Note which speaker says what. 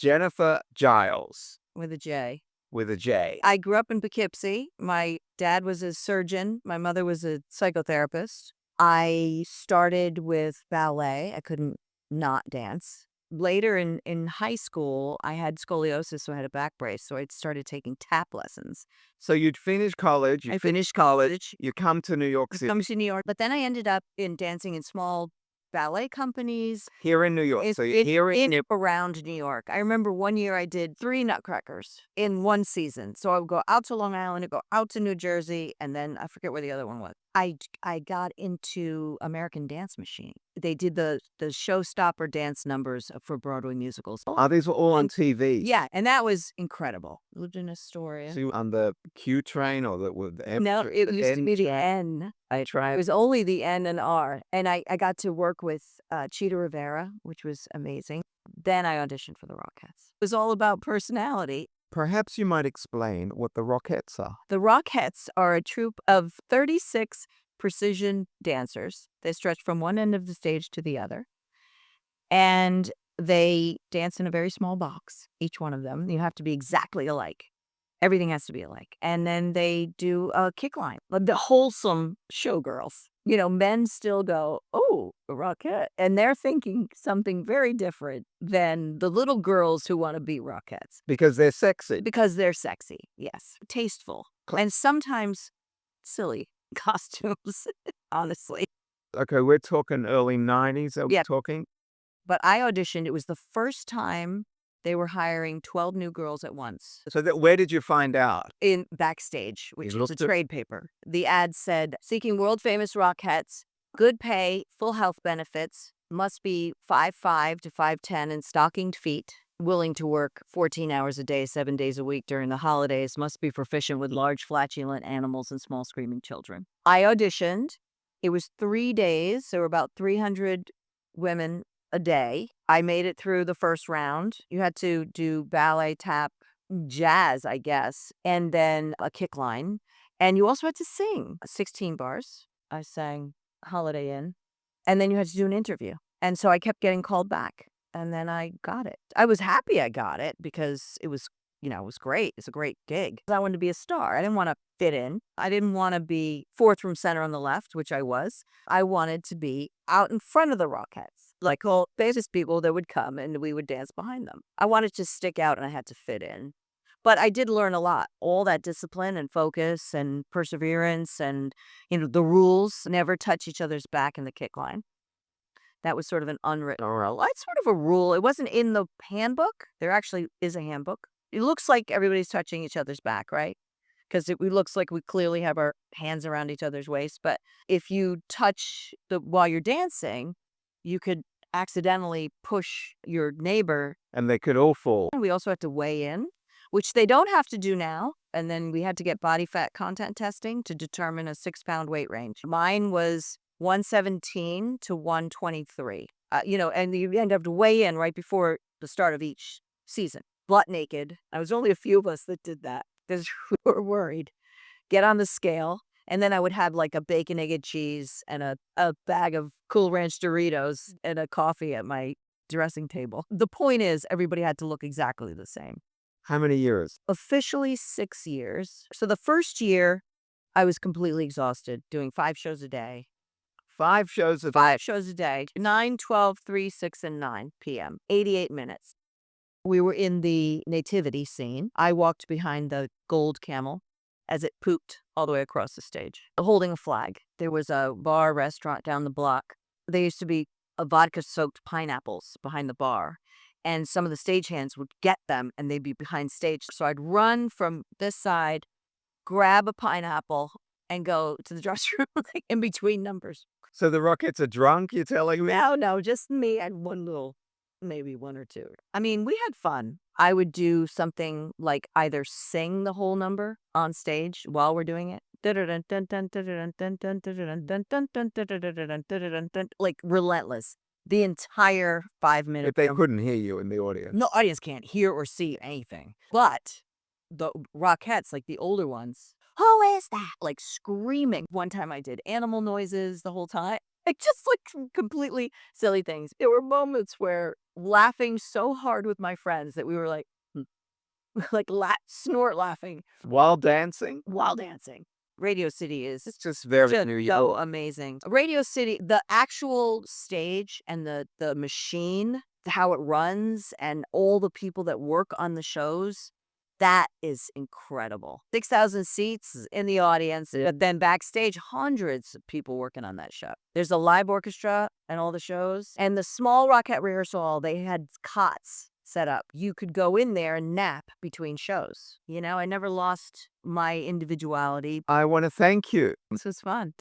Speaker 1: Jennifer Jiles
Speaker 2: with a J.
Speaker 1: with a J.
Speaker 2: I grew up in Poughkeepsie. My dad was a surgeon. My mother was a psychotherapist. I started with ballet. I couldn't not dance. Later in high school, I had scoliosis, so I had a back brace. So I started taking tap lessons.
Speaker 1: So you'd finished college.
Speaker 2: I finished college.
Speaker 1: You come to New York City.
Speaker 2: Come to New York. But then I ended up in dancing in small ballet companies
Speaker 1: Here in New York. So you're here in
Speaker 2: around New York. I remember one year I did 3 Nutcrackers in one season. So I would go out to Long Island, I'd go out to New Jersey, and then I forget where the other one was. I got into American Dance Machine. They did the showstopper dance numbers for Broadway musicals.
Speaker 1: Oh, these were all on TV.
Speaker 2: Yeah, and that was incredible. Lived in Astoria.
Speaker 1: So you were on the Q train or the M?
Speaker 2: No, it used to be the N. I tried. It was only the N and R. And I got to work with Cheetah Rivera, which was amazing. Then I auditioned for the Rockettes. It was all about personality.
Speaker 1: Perhaps you might explain what the Rockettes are.
Speaker 2: The Rockettes are a troupe of 36 precision dancers. They stretch from one end of the stage to the other. And they dance in a very small box, each one of them. You have to be exactly alike. Everything has to be alike. And then they do a kick line, like the wholesome showgirls. You know, men still go, oh, a Rockette. And they're thinking something very different than the little girls who want to be Rockettes.
Speaker 1: Because they're sexy.
Speaker 2: Because they're sexy, yes. Tasteful. And sometimes silly costumes, honestly.
Speaker 1: Okay, we're talking early 90s. Are we talking?
Speaker 2: But I auditioned. It was the first time they were hiring 12 new girls at once.
Speaker 1: So where did you find out?
Speaker 2: In Backstage, which was a trade paper. The ad said, seeking world-famous Rockettes, good pay, full health benefits, must be 5'5" to 5'10" and stockinged feet, willing to work 14 hours a day, 7 days a week during the holidays, must be proficient with large flatulent animals and small screaming children. I auditioned. It was 3 days. There were about 300 women a day. I made it through the first round. You had to do ballet, tap, jazz, I guess, and then a kick line. And you also had to sing 16 bars. I sang Holiday Inn. And then you had to do an interview. And so I kept getting called back. And then I got it. I was happy I got it because it was, it was great. It's a great gig. I wanted to be a star. I didn't want to fit in. I didn't want to be fourth from center on the left, which I was. I wanted to be out in front of the Rockettes. Like all famous people that would come and we would dance behind them. I wanted to stick out and I had to fit in. But I did learn a lot. All that discipline and focus and perseverance and, the rules, never touch each other's back in the kick line. That was sort of an unwritten rule. It's sort of a rule. It wasn't in the handbook. There actually is a handbook. It looks like everybody's touching each other's back, right? Because it looks like we clearly have our hands around each other's waist. But if you touch while you're dancing, you could accidentally push your neighbor.
Speaker 1: And they could all fall.
Speaker 2: We also had to weigh in, which they don't have to do now. And then we had to get body fat content testing to determine a 6-pound weight range. Mine was 117 to 123. And you end up to weigh in right before the start of each season. Butt naked. I was only a few of us that did that because we were worried. Get on the scale. And then I would have like a bacon, egg, and cheese and a bag of Cool Ranch Doritos and a coffee at my dressing table. The point is everybody had to look exactly the same.
Speaker 1: How many years?
Speaker 2: Officially 6 years. So the first year, I was completely exhausted, doing 5 shows a day.
Speaker 1: 5 shows a day?
Speaker 2: 5 shows a day. 9, 12, 3, 6, and 9 p.m. 88 minutes. We were in the nativity scene. I walked behind the gold camel as it pooped all the way across the stage, holding a flag. There was a bar restaurant down the block. There used to be a vodka-soaked pineapples behind the bar. And some of the stagehands would get them and they'd be behind stage. So I'd run from this side, grab a pineapple, and go to the dressing room in between numbers.
Speaker 1: So the Rockettes are drunk, you're telling me?
Speaker 2: No, just me and maybe one or two. I mean, we had fun. I would do something like either sing the whole number on stage while we're doing it. Like relentless. The entire 5 minutes.
Speaker 1: If they couldn't hear you in the audience.
Speaker 2: No audience can't hear or see anything. But the Rockettes, like the older ones, who is that? Like screaming. One time I did animal noises the whole time. like just like completely silly things. There were moments where laughing so hard with my friends that we were like, "Hmm," like snort laughing
Speaker 1: While dancing?
Speaker 2: while dancing. Radio City
Speaker 1: It's
Speaker 2: is
Speaker 1: just very
Speaker 2: just
Speaker 1: New
Speaker 2: so
Speaker 1: York.
Speaker 2: amazing. Radio City, the actual stage and the machine, how it runs, and all the people that work on the shows, that is incredible. 6,000 seats in the audience, but then backstage, hundreds of people working on that show. There's a live orchestra and all the shows. And the small Rockette rehearsal hall, they had cots set up. You could go in there and nap between shows. You know, I never lost my individuality.
Speaker 1: I want to thank you.
Speaker 2: This was fun.